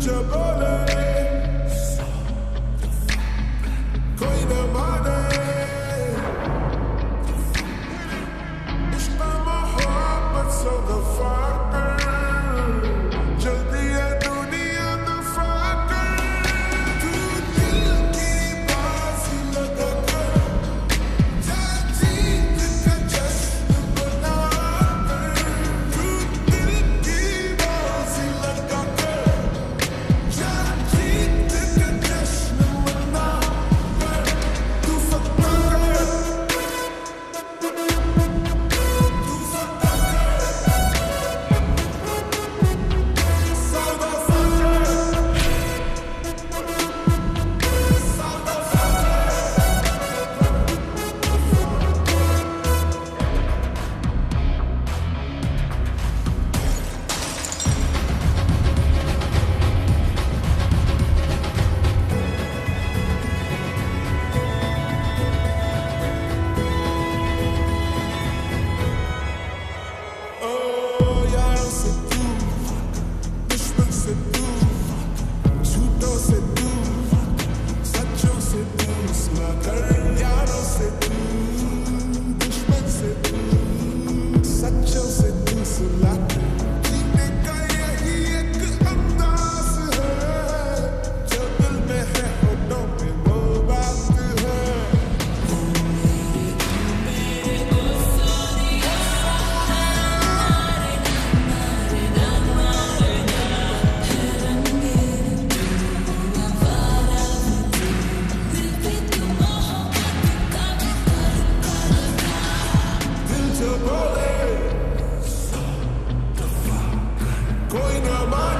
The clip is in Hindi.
जो बोले कोई न माने इश्क मोहब्बत सौ दफा कर जल्दी है दुनिया दफा कर तू दिल की बाजी लगा कर जा जीत का जश्न बना कर तू दिल की बाजी लगा कर जा जीत का जश्न बना कर तू फक्र कर तू फक्र कर सौदा फक्र सौदा ओ यारों से दूर दुश्मन से दूर झूठों से दूर सच्चों से दूर सुना कर यारों से दूर दुश्मन से दूर सच्चों से दूर सुना कर जीने का यही एक अंदाज है जो दिल में है होठों पे वो बात है दिल जो बोले कोई न माने